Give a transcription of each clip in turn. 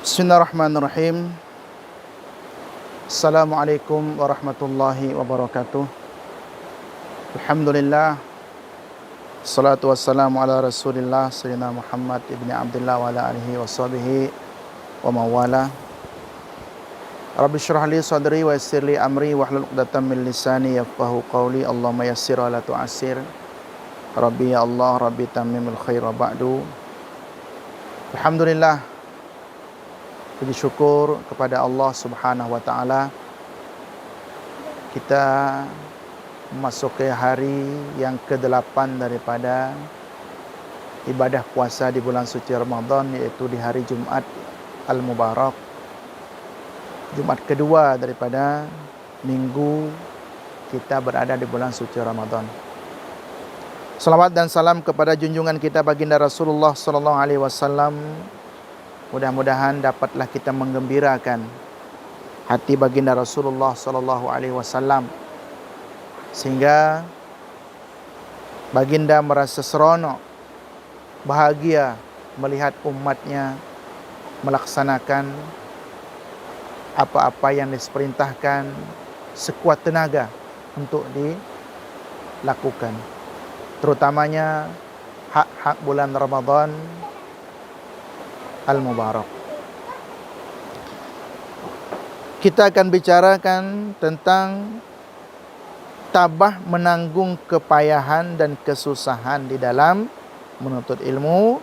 Bismillahirrahmanirrahim. Assalamualaikum warahmatullahi wabarakatuh. Alhamdulillah. Salatu wassalamu ala Rasulillah Sayyidina Muhammad ibni Abdullah wa ala alihi wa sahbihi wa mawala. Rabbi syrah li sadri wa yassir li amri wahlul 'uqdatam min lisani yafqahu qawli. Allahumma yassir wa la tu'assir. Rabbi ya Allah, Rabbi tammimul khair wa ba'du. Alhamdulillah, puji syukur kepada Allah Subhanahu wa taala. Kita memasuki hari yang ke-8 daripada ibadah puasa di bulan suci Ramadan, yaitu di hari Jumat Al-Mubarak. Jumat kedua daripada minggu kita berada di bulan suci Ramadan. Salawat dan salam kepada junjungan kita baginda Rasulullah sallallahu alaihi wasallam. Mudah-mudahan dapatlah kita menggembirakan hati baginda Rasulullah sallallahu alaihi wasallam sehingga baginda merasa seronok, bahagia melihat umatnya melaksanakan apa-apa yang diperintahkan sekuat tenaga untuk dilakukan, terutamanya hak-hak bulan Ramadan Al-Mubarak. Kita akan bicarakan tentang tabah menanggung kepayahan dan kesusahan di dalam menuntut ilmu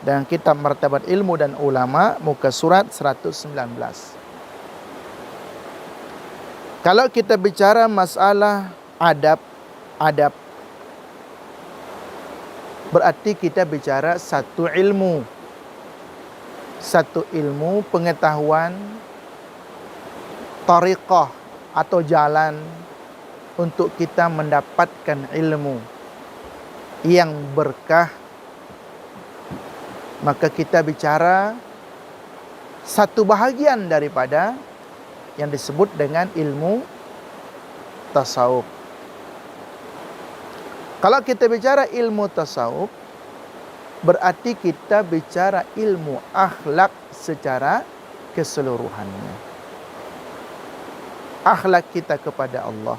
dan kitab Martabat Ilmu dan Ulama, muka surat 119. Kalau kita bicara masalah adab berarti kita bicara satu ilmu pengetahuan, tariqah atau jalan untuk kita mendapatkan ilmu yang berkah. Maka kita bicara satu bahagian daripada yang disebut dengan ilmu tasawuf. Kalau kita bicara ilmu tasawuf, berarti kita bicara ilmu akhlak secara keseluruhannya. Akhlak kita kepada Allah,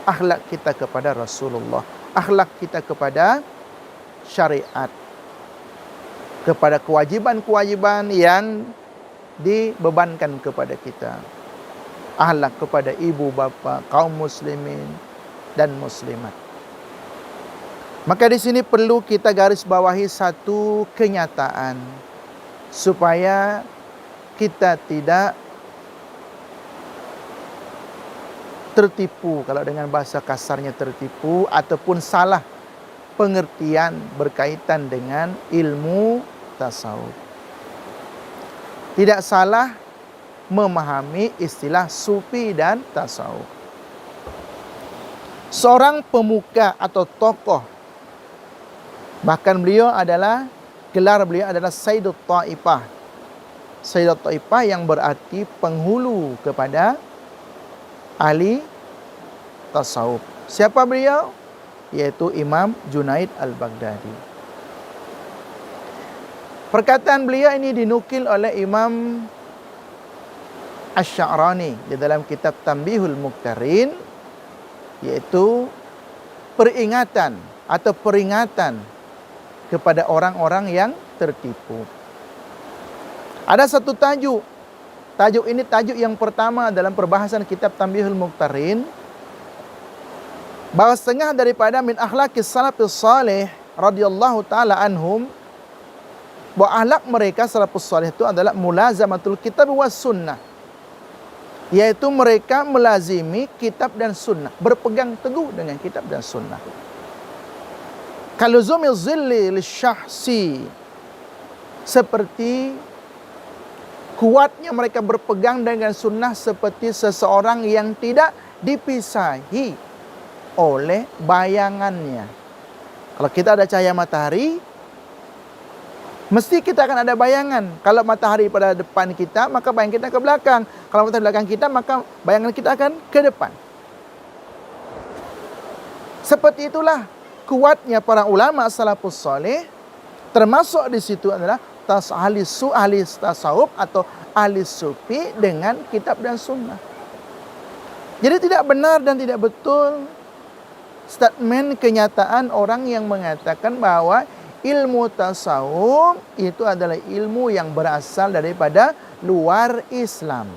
akhlak kita kepada Rasulullah, akhlak kita kepada syariat, kepada kewajiban-kewajiban yang dibebankan kepada kita, akhlak kepada ibu bapa, kaum muslimin dan muslimat. Maka di sini perlu kita garis bawahi satu kenyataan supaya kita tidak tertipu, kalau dengan bahasa kasarnya tertipu, ataupun salah pengertian berkaitan dengan ilmu tasawuf. Tidak salah memahami istilah sufi dan tasawuf. Seorang pemuka atau tokoh, bahkan gelar beliau adalah Sayyidut Ta'ifah. Sayyidut Ta'ifah yang berarti penghulu kepada ahli tasawuf. Siapa beliau? Yaitu Imam Junaid Al-Baghdadi. Perkataan beliau ini dinukil oleh Imam Asy-Sya'rani di dalam kitab Tanbihul Muqtarin, yaitu peringatan kepada orang-orang yang tertipu. Ada satu tajuk ini tajuk yang pertama dalam perbahasan kitab Tanbihul Muqtarin, bahwa setengah daripada min akhlaqis salafus salih radhiyallahu taala anhum, bahwa akhlak mereka salafus salih itu adalah mulazamatul kitab was sunnah, yaitu mereka melazimi kitab dan sunnah, berpegang teguh dengan kitab dan sunnah. Kaluzumil zilli lisyahsi, seperti kuatnya mereka berpegang dengan sunnah seperti seseorang yang tidak dipisahi oleh bayangannya. Kalau kita ada cahaya matahari, mesti kita akan ada bayangan. Kalau matahari pada depan kita, maka bayangan kita ke belakang. Kalau matahari belakang kita, maka bayangan kita akan ke depan. Seperti itulah kuatnya para ulama salafus saleh, termasuk di situ adalah ahli tasawuf atau ahli sufi dengan kitab dan sunnah. Jadi tidak benar dan tidak betul statement kenyataan orang yang mengatakan bahwa ilmu tasawuf itu adalah ilmu yang berasal daripada luar Islam.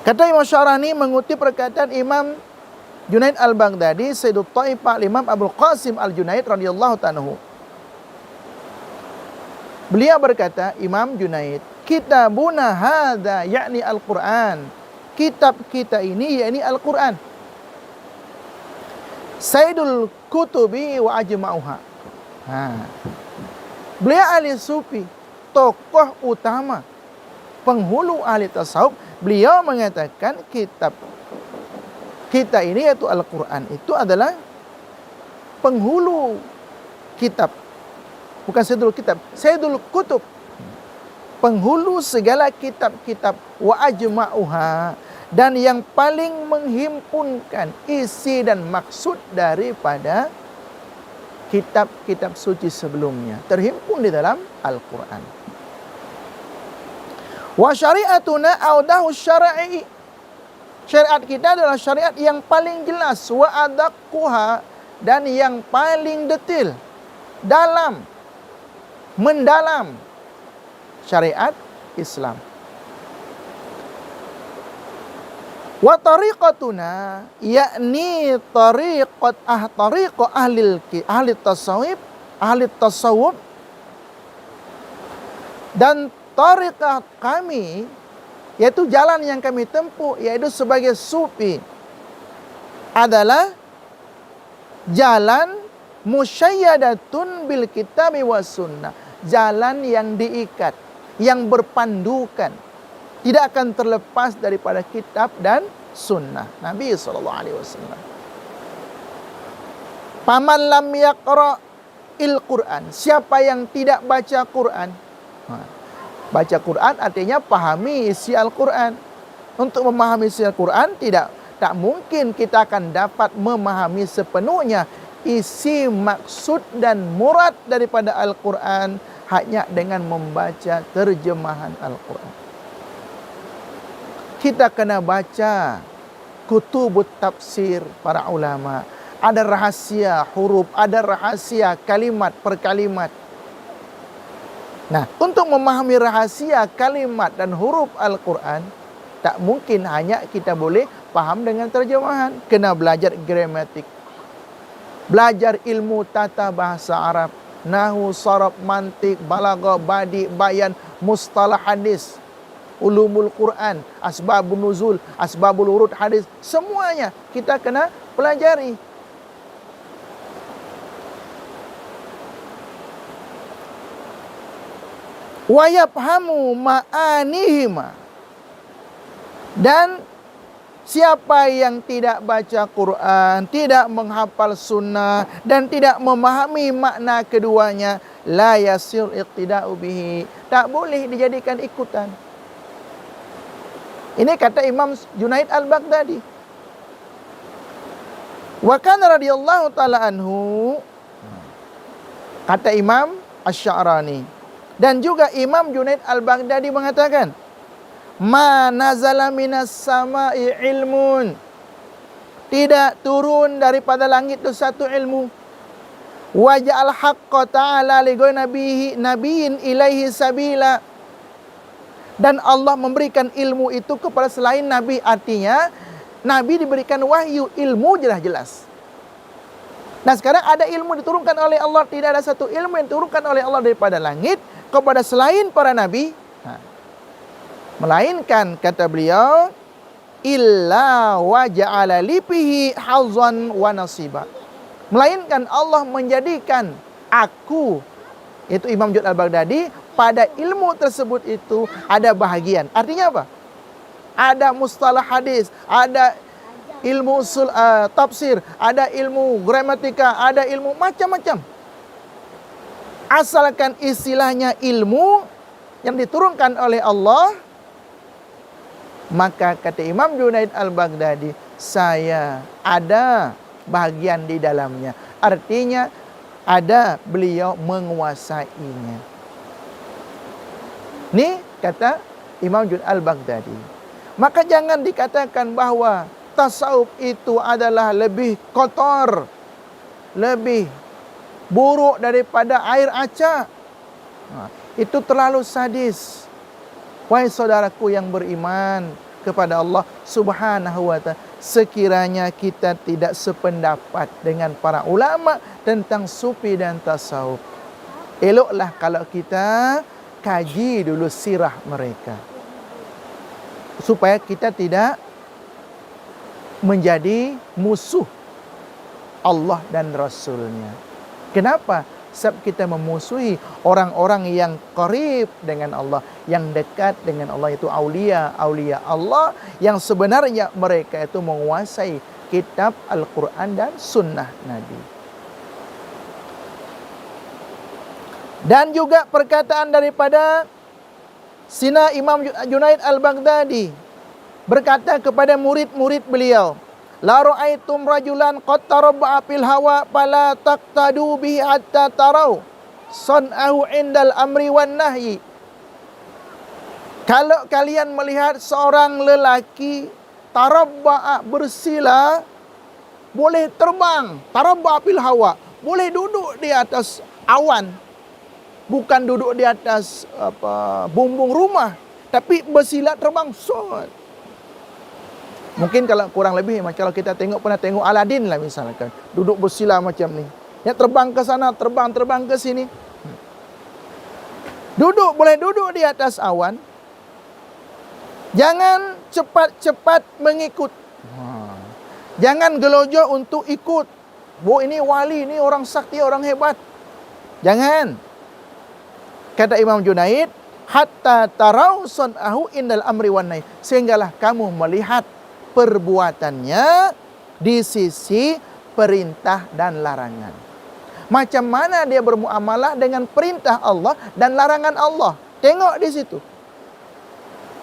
Kata Imam Syarani mengutip perkataan Imam Junaid al-Baghdadi, Sayyidut Taifah Imam Abdul Qasim al-Junaid radhiyallahu ta'ala. Beliau berkata, Imam Junaid, kitabuna hadza yakni Al-Quran. Kitab kita ini yakni Al-Quran. Sayyidul kutubi wa ajma'uha. Beliau ahli sufi, tokoh utama, penghulu ahli tasawuf. Beliau mengatakan kitab kita ini yaitu Al-Quran itu adalah penghulu kitab. Bukan Sayyidul kitab, Sayyidul kutub. Penghulu segala kitab-kitab wa ajma'uha, dan yang paling menghimpunkan isi dan maksud daripada kitab-kitab suci sebelumnya terhimpun di dalam Al-Quran. Wa syari'atuna audahu syara'i. Syariat kita adalah syariat yang paling jelas, wa adaqquha, dan yang paling detail, dalam, mendalam syariat Islam. Wa tariqatuna yakni tariqat ahli tasawuf, dan tariqah kami yaitu jalan yang kami tempuh yaitu sebagai sufi adalah jalan musyayyadatun bil kitabi was sunnah, jalan yang diikat, yang berpandukan, tidak akan terlepas daripada kitab dan sunnah Nabi SAW. Paman lam yaqra'il Quran, siapa yang tidak baca Quran. Baca Quran artinya pahami isi Al-Quran. Untuk memahami isi Al-Quran tak mungkin kita akan dapat memahami sepenuhnya isi, maksud dan murad daripada Al-Quran hanya dengan membaca terjemahan Al-Quran. Kita kena baca kutubut tafsir para ulama. Ada rahasia huruf, ada rahasia kalimat per kalimat. Nah, untuk memahami rahasia kalimat dan huruf Al-Quran, tak mungkin hanya kita boleh paham dengan terjemahan. Kena belajar gramatik, belajar ilmu tata bahasa Arab, nahwu, saraf, mantik, balaghah, badi, bayan, mustalah hadis, ulumul Quran, asbabun nuzul, asbabul urud hadis, semuanya kita kena pelajari. Wa yafhamu ma'anihima, dan siapa yang tidak baca Quran, tidak menghafal sunnah dan tidak memahami makna keduanya, la yasir iqtida'u bihi, tak boleh dijadikan ikutan. Ini kata Imam Junaid al-Baghdadi. Wa kana radhiyallahu ta'ala anhu, kata Imam Asy-Sya'rani. Dan juga Imam Junaid al-Baghdadi mengatakan, ma nazala minas sama'i ilmun, tidak turun daripada langit itu satu ilmu, wa ja'al haqqa ta'ala li ghayri nabiyyin ilaihi sabila, dan Allah memberikan ilmu itu kepada selain Nabi. Artinya Nabi diberikan wahyu, ilmu jelas-jelas. Nah sekarang ada ilmu diturunkan oleh Allah, tidak ada satu ilmu yang diturunkan oleh Allah daripada langit kepada selain para Nabi. Melainkan kata beliau, illa wa ja'ala lipihi hazzan wa nasiba, melainkan Allah menjadikan aku, yaitu Imam Junaid al-Baghdadi, pada ilmu tersebut itu ada bahagian. Artinya apa? Ada mustalah hadis, ada ilmu tafsir, ada ilmu gramatika, ada ilmu macam-macam. Asalkan istilahnya ilmu yang diturunkan oleh Allah, maka kata Imam Junaid al-Baghdadi, saya ada bahagian di dalamnya. Artinya ada beliau menguasainya. Ni kata Imam Junaid al-Baghdadi. Maka jangan dikatakan bahawa tasawuf itu adalah lebih kotor, lebih buruk daripada air acak. Itu terlalu sadis. Wahai saudaraku yang beriman kepada Allah Subhanahu wa ta'ala, sekiranya kita tidak sependapat dengan para ulama tentang sufi dan tasawuf, eloklah kalau kita kaji dulu sirah mereka, supaya kita tidak menjadi musuh Allah dan Rasulnya. Kenapa? Sebab kita memusuhi orang-orang yang qarib dengan Allah, yang dekat dengan Allah, itu aulia Allah, yang sebenarnya mereka itu menguasai kitab Al-Quran dan sunnah Nabi. Dan juga perkataan daripada Sina Imam Junaid al-Baghdadi, berkata kepada murid-murid beliau, la ra'aitum rajulan qad tarabba'a fil hawa fala taqtadu bihi hatta tarau sun'ahu indal amri wan nahyi. Kalau kalian melihat seorang lelaki tarabba'a, bersila, boleh terbang, tarabba'a fil hawa, boleh duduk di atas awan, bukan duduk di atas bumbung rumah, tapi bersila terbang. Mungkin kalau kurang lebih macam kalau kita pernah tengok Aladin lah misalkan, duduk bersila macam ni, ya, terbang ke sana, terbang ke sini. Boleh duduk di atas awan. Jangan cepat-cepat mengikut. Jangan gelojoh untuk ikut. Ini wali, ini orang sakti, orang hebat. Jangan. Kata Imam Junaid, hatta tarau sun'ahu indal amri wan nahi, sehinggalah kamu melihat perbuatannya di sisi perintah dan larangan. Macam mana dia bermuamalah dengan perintah Allah dan larangan Allah. Tengok di situ.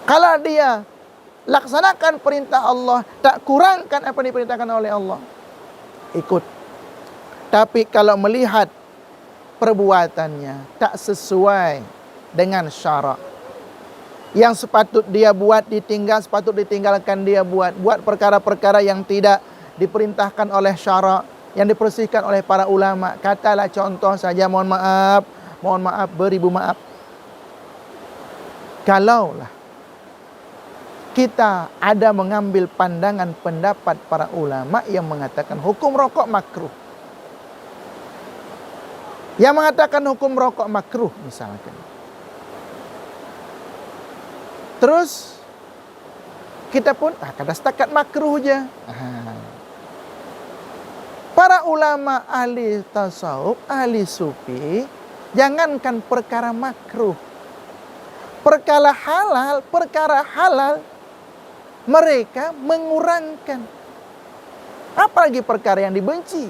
Kalau dia laksanakan perintah Allah, tak kurangkan apa yang diperintahkan oleh Allah, ikut. Tapi kalau melihat perbuatannya tak sesuai dengan syarak, yang sepatut dia buat sepatut ditinggalkan dia buat perkara-perkara yang tidak diperintahkan oleh syarak, yang dipersihkan oleh para ulama. Katalah contoh saja, mohon maaf, beribu maaf. Kalaulah kita ada mengambil pandangan pendapat para ulama yang mengatakan hukum rokok makruh, yang mengatakan hukum rokok makruh misalkan, terus kita pun kada setakat makruh je. Para ulama ahli tasawuf, ahli sufi, jangankan perkara makruh, perkara halal mereka mengurangkan. Apalagi perkara yang dibenci.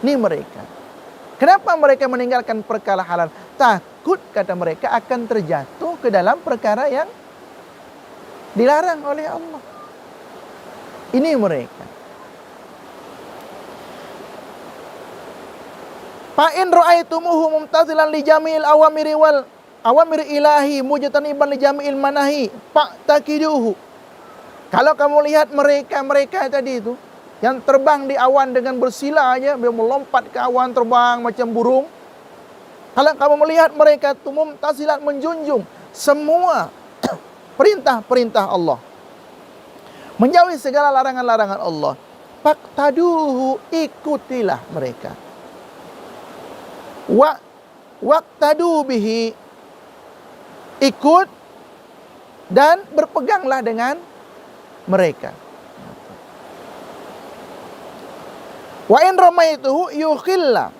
Ini mereka. Kenapa mereka meninggalkan perkara halal? Takut, kata mereka, akan terjatuh ke dalam perkara yang dilarang oleh Allah. Ini mereka. Fa'in ra'aitumuhu mumtazilan li jami'il awamiri wal awamir ilahi mujtaniban li jami'il manahi fa'taqiduhu. Kalau kamu lihat mereka tadi itu yang terbang di awan dengan bersila aja, dia melompat ke awan, terbang macam burung. Kalau kamu melihat mereka itu mumtazilan, menjunjung semua perintah-perintah Allah, menjauhi segala larangan-larangan Allah, faqtaduhu, ikutilah mereka. Waqtadu bihi, ikut dan berpeganglah dengan mereka. Wa in ramaituhu yukhillu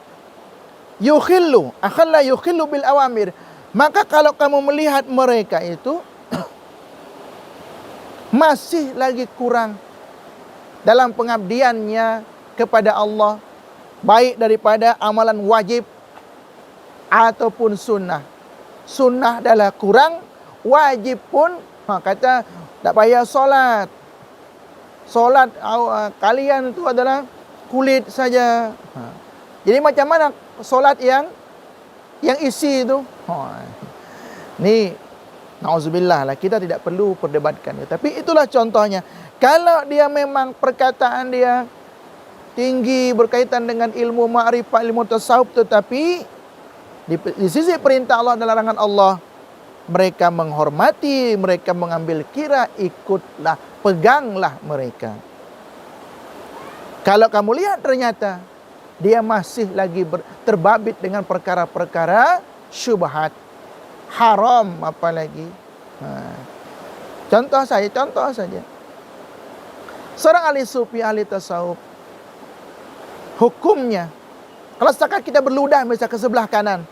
bil awamir. Maka kalau kamu melihat mereka itu masih lagi kurang dalam pengabdiannya kepada Allah, baik daripada amalan wajib ataupun sunnah. Sunnah adalah kurang, wajib pun kata tak payah solat. Solat kalian itu adalah kulit saja. Jadi macam mana solat yang isi itu? Ni na'udzubillah lah, kita tidak perlu perdebatkan. Tapi itulah contohnya. Kalau dia memang perkataan dia tinggi berkaitan dengan ilmu ma'rifat, ilmu tasawuf, tetapi di sisi perintah Allah dan larangan Allah, mereka menghormati, mereka mengambil kira, ikutlah, peganglah mereka. Kalau kamu lihat ternyata dia masih lagi terbabit dengan perkara-perkara syubhat, haram apalagi. Contoh saja. Seorang ahli sufi, ahli tasawuf, hukumnya, kalau setakat kita berludah misalnya ke sebelah kanan,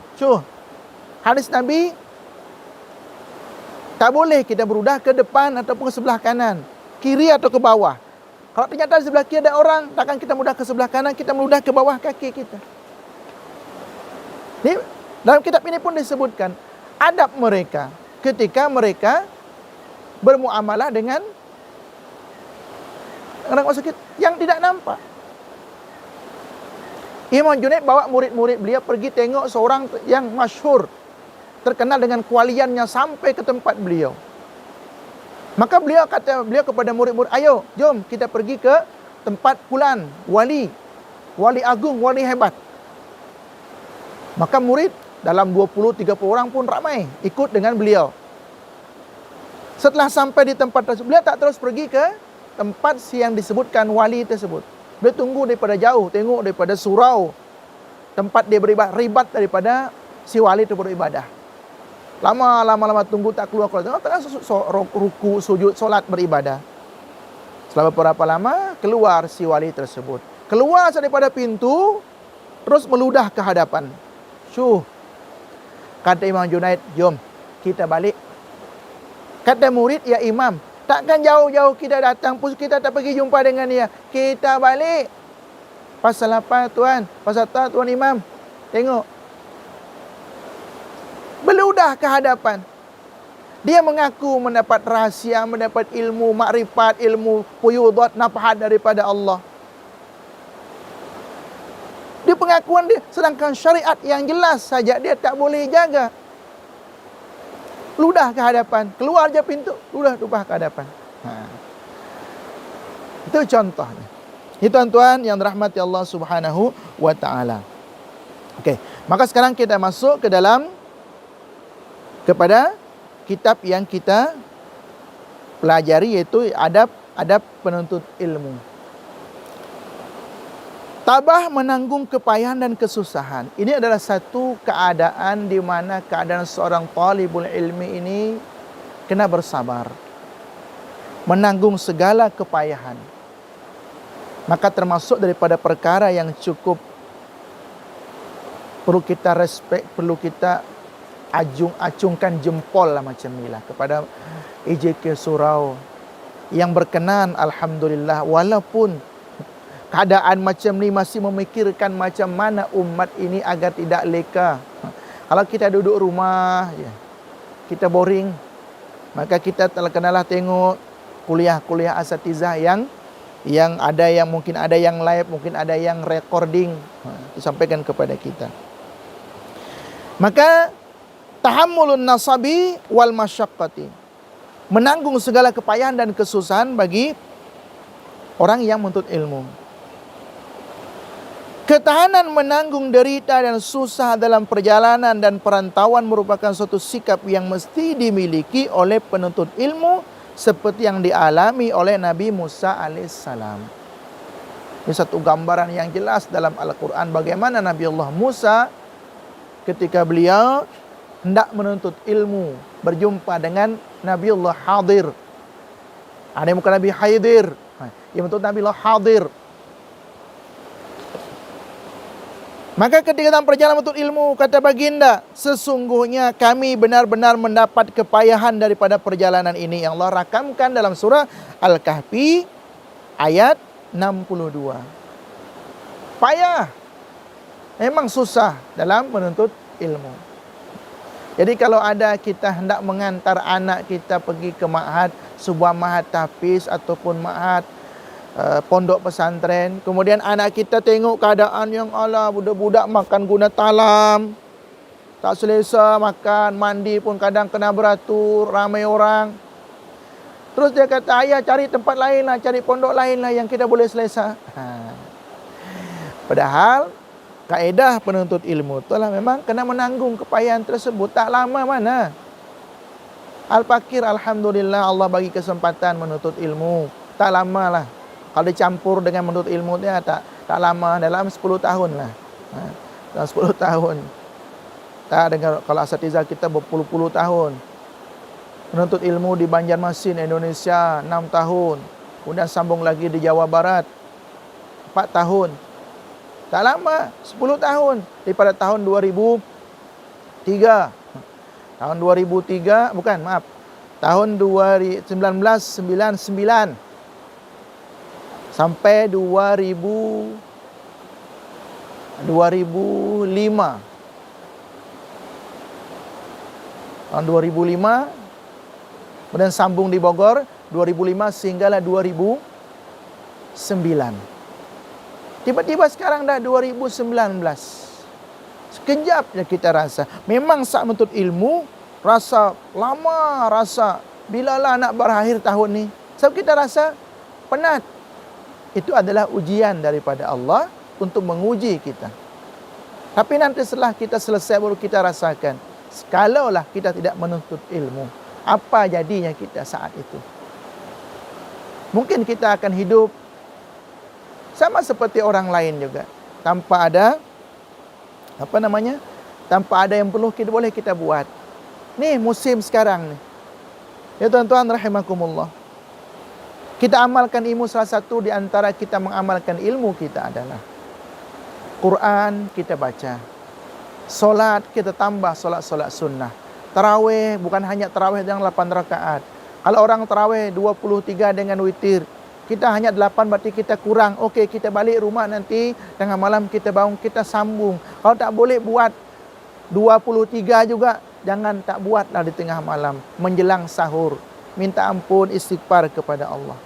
hadis Nabi, tak boleh kita berudah ke depan ataupun ke sebelah kanan, kiri atau ke bawah. Kalau ternyata di sebelah kiri ada orang, takkan kita mudah ke sebelah kanan, kita meludah ke bawah kaki kita. Ini, dalam kitab ini pun disebutkan adab mereka ketika mereka bermuamalah dengan orang sakit yang tidak nampak. Imam Junaid bawa murid-murid beliau pergi tengok seorang yang masyhur, terkenal dengan kualiannya sampai ke tempat beliau. Maka beliau kata kepada murid-murid, ayo, jom kita pergi ke tempat fulan, wali agung, wali hebat. Maka murid dalam 20-30 orang pun ramai ikut dengan beliau. Setelah sampai di tempat tersebut, beliau tak terus pergi ke tempat yang disebutkan wali tersebut. Beliau tunggu daripada jauh, tengok daripada surau tempat dia beribadah, ribat daripada si wali itu beribadah. Lama tunggu tak keluar. Tengah ruku, sujud, solat, beribadah. Selama beberapa lama keluar si wali tersebut. Keluar daripada pintu, terus meludah ke hadapan. Kata Imam Junaid, jom kita balik. Kata murid, ya Imam, takkan jauh-jauh kita datang pun kita tak pergi jumpa dengan dia. Kita balik. Pasal apa tuan? Pasal apa tuan Imam? Tengok. Beludah ke hadapan. Dia mengaku mendapat rahsia, mendapat ilmu makrifat, ilmu fuyudat, nafahat daripada Allah. Dia pengakuan dia, sedangkan syariat yang jelas saja dia tak boleh jaga. Ludah ke hadapan, keluar je pintu, ludah ke hadapan. Itu contohnya. Itu tuan-tuan yang dirahmati Allah Subhanahu wa taala. Okey, maka sekarang kita masuk kepada kitab yang kita pelajari, yaitu adab penuntut ilmu. Tabah menanggung kepayahan dan kesusahan. Ini adalah satu keadaan di mana keadaan seorang talibul ilmi ini kena bersabar, menanggung segala kepayahan. Maka termasuk daripada perkara yang cukup perlu kita respect, perlu kita acungkan jempol lah macam ni lah kepada EJK Surau yang berkenan, alhamdulillah, walaupun keadaan macam ni masih memikirkan macam mana umat ini agar tidak leka. Kalau kita duduk rumah, kita boring, maka kita kenalah tengok kuliah-kuliah asatizah yang ada, yang mungkin ada yang live, mungkin ada yang recording, disampaikan kepada kita. Maka tahammulun nasabi wal masyaqqati, menanggung segala kepayahan dan kesusahan bagi orang yang menuntut ilmu. Ketahanan menanggung derita dan susah dalam perjalanan dan perantauan merupakan suatu sikap yang mesti dimiliki oleh penuntut ilmu, seperti yang dialami oleh Nabi Musa alaihissalam. Ini satu gambaran yang jelas dalam Al-Quran bagaimana Nabi Allah Musa ketika beliau hendak menuntut ilmu, berjumpa dengan Nabi Allah Hadir. Ada yang bukan Nabi Haidir, yang menuntut Nabi Allah Hadir. Maka ketika dalam perjalanan menuntut ilmu, kata baginda, sesungguhnya kami benar-benar mendapat kepayahan daripada perjalanan ini, yang Allah rakamkan dalam surah Al-Kahfi ayat 62. Payah, memang susah dalam menuntut ilmu. Jadi kalau ada kita hendak mengantar anak kita pergi ke ma'had, sebuah ma'had tahfiz ataupun ma'had pondok pesantren. Kemudian anak kita tengok keadaan yang ala budak-budak makan guna talam, tak selesa makan, mandi pun kadang kena beratur, ramai orang. Terus dia kata, ayah cari tempat lain lah, cari pondok lain lah yang kita boleh selesa. Padahal kaedah penuntut ilmu itu lah memang kena menanggung kepayahan tersebut. Tak lama mana. Al-Fakir, alhamdulillah Allah bagi kesempatan menuntut ilmu. Tak lama lah. Kalau dicampur dengan menuntut ilmu dia tak lama, dalam 10 tahun lah. Dalam 10 tahun. Tak dengar kalau asatizah kita berpuluh-puluh tahun. Menuntut ilmu di Banjarmasin, Indonesia 6 tahun. Kemudian sambung lagi di Jawa Barat 4 tahun. Tak lama, 10 tahun. Daripada tahun 2003. Tahun 2003, bukan, maaf. Tahun 1999 sampai 2005. Tahun 2005, kemudian sambung di Bogor 2005 sehinggalah 2009. Tiba-tiba sekarang dah 2019. Sekejap je kita rasa. Memang saat menuntut ilmu, rasa lama, rasa bilalah nak berakhir tahun ni. Sebab kita rasa penat. Itu adalah ujian daripada Allah untuk menguji kita. Tapi nanti setelah kita selesai baru kita rasakan. Kalaulah kita tidak menuntut ilmu, apa jadinya kita saat itu? Mungkin kita akan hidup sama seperti orang lain juga, tanpa ada tanpa ada yang perlu boleh kita buat. Nih musim sekarang nih. Ya tuan-tuan rahimakumullah. Kita amalkan ilmu, salah satu di antara kita mengamalkan ilmu kita adalah Quran kita baca. Solat kita tambah solat-solat sunnah. Tarawih bukan hanya tarawih yang 8 rakaat. Kalau orang tarawih 23 dengan witir, kita hanya 8 berarti kita kurang. Okey, kita balik rumah nanti tengah malam kita bangun, kita sambung. Kalau tak boleh buat 23 juga, jangan tak buatlah di tengah malam menjelang sahur. Minta ampun, istighfar kepada Allah.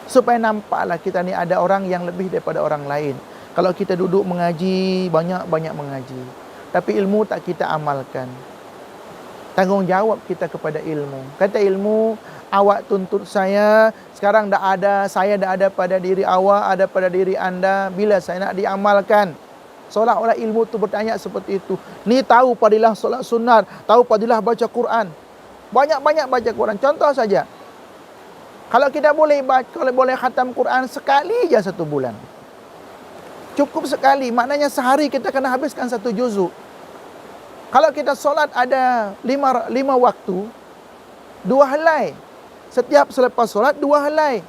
Supaya nampaklah kita ni ada orang yang lebih daripada orang lain. Kalau kita duduk mengaji, banyak-banyak mengaji, tapi ilmu tak kita amalkan. Tanggungjawab kita kepada ilmu. Kata ilmu, awak tuntut saya, sekarang dah ada, saya dah ada pada diri awak, ada pada diri anda, bila saya nak diamalkan? Seolah-olah ilmu tu bertanya seperti itu. Ni tahu padilah solat sunat, tahu padilah baca Quran. Banyak-banyak baca Quran. Contoh saja, kalau kita boleh khatam Quran sekali je 1 bulan. Cukup sekali, maknanya sehari kita kena habiskan 1 juzuk. Kalau kita solat ada 5 waktu, 2 helai. Setiap selepas solat 2 helai.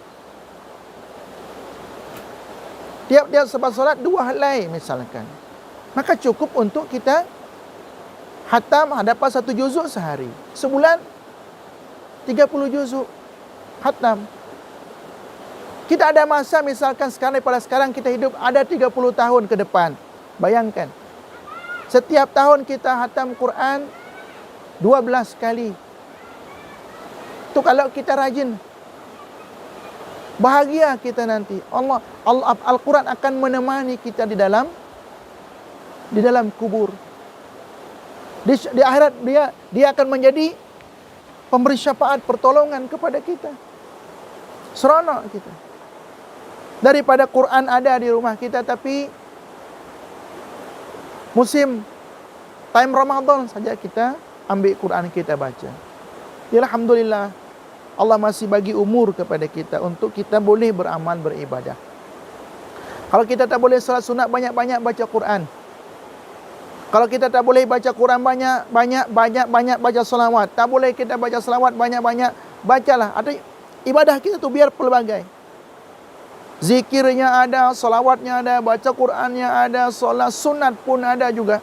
Tiap-tiap selepas solat 2 helai misalkan. Maka cukup untuk kita khatam dapat 1 juzuk sehari. Sebulan 30 juzuk khatam. Kita ada masa misalkan sekarang, daripada sekarang kita hidup ada 30 tahun ke depan. Bayangkan. Setiap tahun kita khatam Quran 12 kali. Itu kalau kita rajin. Bahagia kita nanti. Al-Quran akan menemani kita di dalam kubur. Di akhirat dia akan menjadi pemberi syafaat, pertolongan kepada kita. Seronok kita. Daripada Quran ada di rumah kita, tapi musim time Ramadan saja kita ambil Quran kita baca. Ya alhamdulillah, Allah masih bagi umur kepada kita untuk kita boleh beramal, beribadah. Kalau kita tak boleh salat sunat, banyak-banyak baca Quran. Kalau kita tak boleh baca Quran, banyak-banyak baca selawat. Tak boleh kita baca selawat, banyak-banyak bacalah. Ada ibadah kita tu biar pelbagai. Zikirnya ada, salawatnya ada, baca Qurannya ada, solat sunat pun ada juga.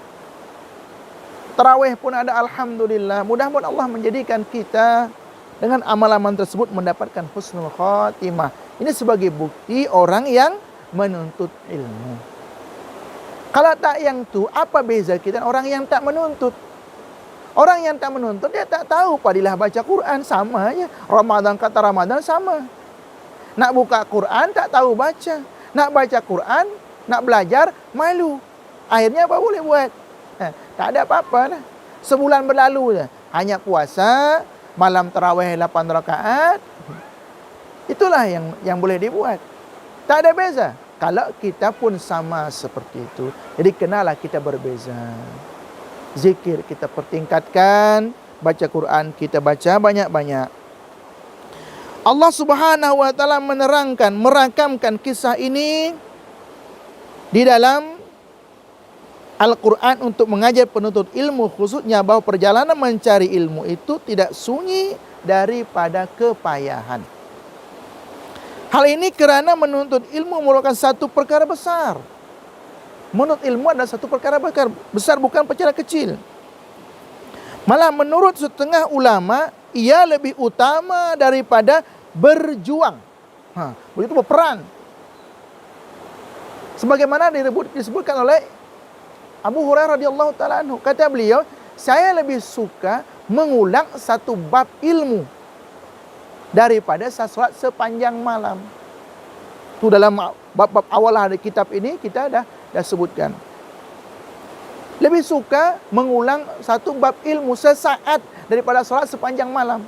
Tarawih pun ada, alhamdulillah. Mudah-mudahan Allah menjadikan kita dengan amal-amal tersebut mendapatkan husnul khatimah. Ini sebagai bukti orang yang menuntut ilmu. Kalau tak yang tu, apa beza kita dengan orang yang tak menuntut? Orang yang tak menuntut, dia tak tahu padilah baca Quran, sama aja. Ramadan kata Ramadan sama. Nak buka Quran tak tahu baca. Nak baca Quran, nak belajar malu. Akhirnya apa boleh buat? Tak ada apa-apa dah. Sebulan berlalu je. Hanya puasa, malam tarawih 8 rakaat. Itulah yang boleh dibuat. Tak ada beza. Kalau kita pun sama seperti itu. Jadi kenalah kita berbeza. Zikir kita pertingkatkan, baca Quran kita baca banyak-banyak. Allah Subhanahu wa taala menerangkan, merakamkan kisah ini di dalam Al-Quran untuk mengajar penuntut ilmu, khususnya bahawa perjalanan mencari ilmu itu tidak sunyi daripada kepayahan. Hal ini kerana menuntut ilmu merupakan satu perkara besar. Menuntut ilmu adalah satu perkara besar, bukan perkara kecil. Malah menurut setengah ulama, ia lebih utama daripada berjuang. Begitu berperang. Sebagaimana disebutkan oleh Abu Hurairah radhiyallahu taala anhu, kata beliau, saya lebih suka mengulang satu bab ilmu daripada salat sepanjang malam. Itu dalam bab-bab awal dari kitab ini kita dah sebutkan. Lebih suka mengulang satu bab ilmu sesaat daripada salat sepanjang malam.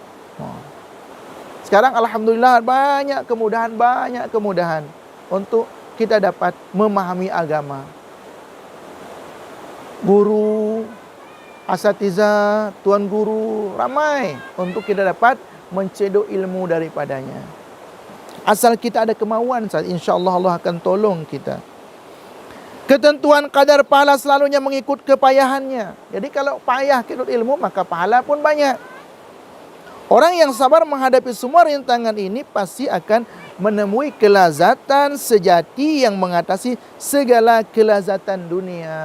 Sekarang alhamdulillah banyak kemudahan untuk kita dapat memahami agama. Guru, asatiza, tuan guru, ramai untuk kita dapat mencedok ilmu daripadanya. Asal kita ada kemauan, insya-Allah Allah akan tolong kita. Ketentuan kadar pahala selalunya mengikut kepayahannya. Jadi kalau payah kita ilmu, maka pahala pun banyak. Orang yang sabar menghadapi semua rintangan ini pasti akan menemui kelazatan sejati yang mengatasi segala kelazatan dunia.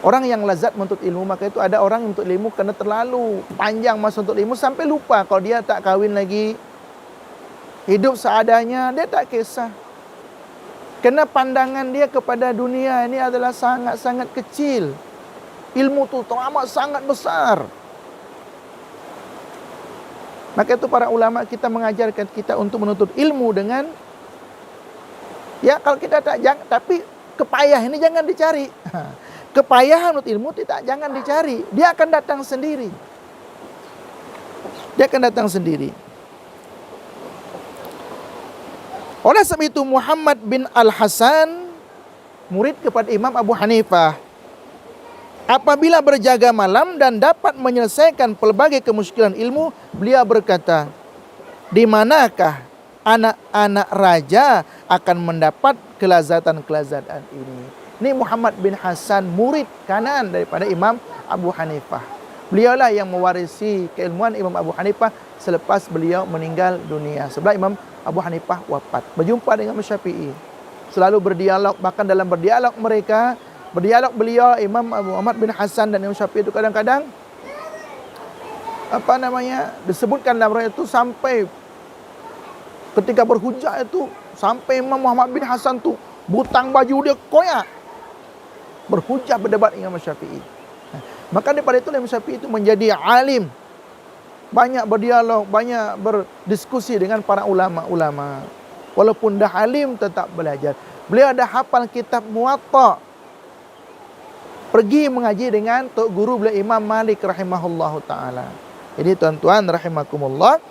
Orang yang lazat menuntut ilmu, maka itu ada orang yang menuntut ilmu kerana terlalu panjang masa untuk ilmu sampai lupa kalau dia tak kahwin lagi, hidup seadanya, dia tak kisah. Kerana pandangan dia kepada dunia ini adalah sangat-sangat kecil. Ilmu itu teramat sangat besar. Maka itu para ulama kita mengajarkan kita untuk menuntut ilmu dengan, ya kalau kita tapi kepayah ini jangan dicari. Kepayahan menurut ilmu jangan dicari. Dia akan datang sendiri. Oleh sebab itu Muhammad bin Al-Hasan, murid kepada Imam Abu Hanifah, apabila berjaga malam dan dapat menyelesaikan pelbagai kemusykilan ilmu, beliau berkata, di manakah anak-anak raja akan mendapat kelazatan-kelazatan ini? Ini Muhammad bin Hasan, murid kanan daripada Imam Abu Hanifah. Beliaulah yang mewarisi keilmuan Imam Abu Hanifah selepas beliau meninggal dunia. Setelah Imam Abu Hanifah wafat, berjumpa dengan Imam Syafi'i. Selalu berdialog, bahkan dalam berdialog beliau, Imam Abu Muhammad bin Hasan dan Imam Syafi'i itu kadang-kadang disebutkan dalam riwayat itu sampai ketika berhujah itu, sampai Imam Muhammad bin Hasan tu butang baju dia koyak, berhujah berdebat dengan Imam Syafi'i. Maka daripada itu Imam Syafi'i itu menjadi alim, banyak berdialog, banyak berdiskusi dengan para ulama-ulama. Walaupun dah alim tetap belajar. Beliau ada hafal kitab Muwatta, pergi mengaji dengan tok guru beliau Imam Malik rahimahullahu taala. Jadi tuan-tuan rahimakumullah,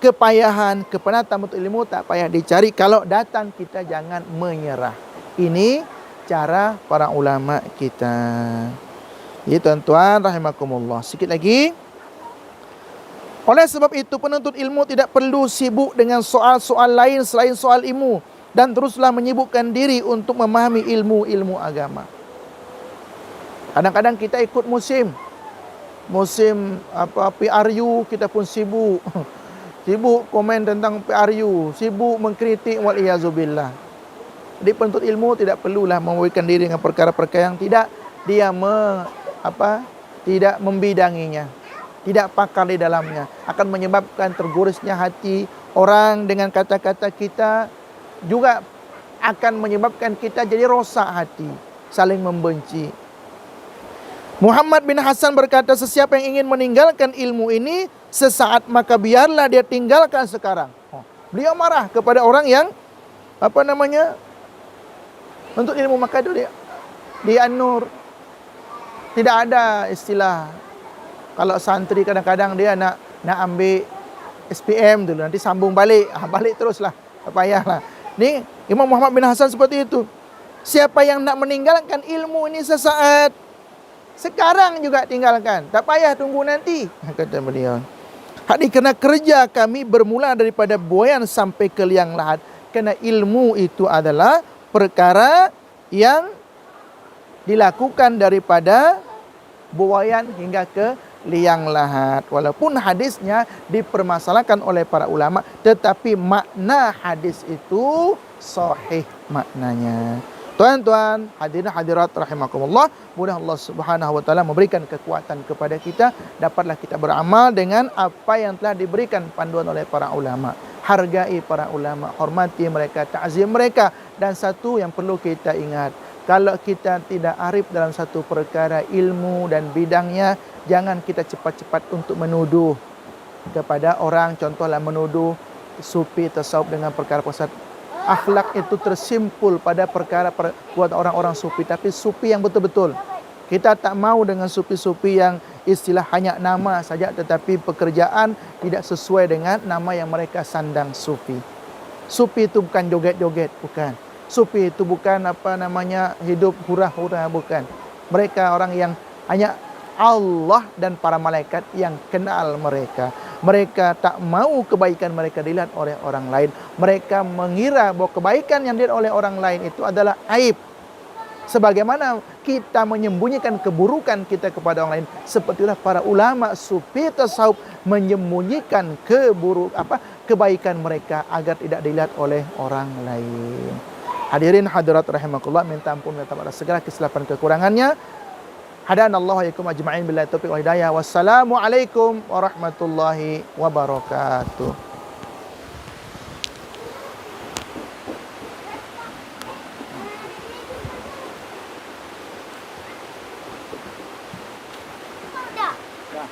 kepayahan, kepenatan untuk ilmu tak payah dicari. Kalau datang kita jangan menyerah. Ini cara para ulama kita. Jadi tuan-tuan rahimakumullah, sikit lagi. Oleh sebab itu penuntut ilmu tidak perlu sibuk dengan soal-soal lain selain soal ilmu, dan teruslah menyibukkan diri untuk memahami ilmu-ilmu agama. Kadang-kadang kita ikut musim PRU, kita pun sibuk komen tentang PRU, sibuk mengkritik, wal-iyazubillah. Jadi penuntut ilmu tidak perlulah memberikan diri dengan perkara-perkara yang tidak dia tidak membidanginya, tidak pakar di dalamnya, akan menyebabkan tergoresnya hati orang. Dengan kata-kata kita juga akan menyebabkan kita jadi rosak hati, saling membenci. Muhammad bin Hasan berkata, sesiapa yang ingin meninggalkan ilmu ini sesaat, maka biarlah dia tinggalkan sekarang. Beliau marah kepada orang yang untuk ilmu, maka itu di An-Nur tidak ada istilah. Kalau santri kadang-kadang dia nak ambil SPM dulu, nanti sambung balik, balik teruslah, tak payahlah. Ni Imam Muhammad bin Hasan seperti itu. Siapa yang nak meninggalkan ilmu ini sesaat, sekarang juga tinggalkan, tak payah tunggu nanti, kata beliau. Hadis kerana kerja kami bermula daripada buayan sampai ke liang lahat. Kerana ilmu itu adalah perkara yang dilakukan daripada buayan hingga ke liang lahat. Walaupun hadisnya dipermasalahkan oleh para ulama, tetapi makna hadis itu sahih maknanya. Tuan-tuan, hadirin hadirat rahimakumullah, mudah Allah Subhanahu wa taala memberikan kekuatan kepada kita, dapatlah kita beramal dengan apa yang telah diberikan panduan oleh para ulama. Hargai para ulama, hormati mereka, ta'zim mereka. Dan satu yang perlu kita ingat, kalau kita tidak arif dalam satu perkara ilmu dan bidangnya, jangan kita cepat-cepat untuk menuduh kepada orang. Contohlah menuduh sufi tasawuf dengan perkara pusat. Akhlak itu tersimpul pada perkara buat orang-orang sufi, tapi sufi yang betul-betul. Kita tak mau dengan sufi-sufi yang istilah hanya nama saja, tetapi pekerjaan tidak sesuai dengan nama yang mereka sandang sufi. Sufi itu bukan joget-joget, bukan. Sufi itu bukan hidup hura-hura, bukan. Mereka orang yang hanya Allah dan para malaikat yang kenal mereka. Mereka tak mau kebaikan mereka dilihat oleh orang lain. Mereka mengira bahawa kebaikan yang dilihat oleh orang lain itu adalah aib. Sebagaimana kita menyembunyikan keburukan kita kepada orang lain, sepertilah para ulama sufi tasawuf menyembunyikan kebaikan mereka agar tidak dilihat oleh orang lain. Hadirin hadirat rahimakumullah, minta ampun atas segala kesilapan kekurangannya. Hadanallahu wa iyyakum ajma'in billahi taufiq wal hidayah. Wassalamualaikum warahmatullahi wabarakatuh. Dah.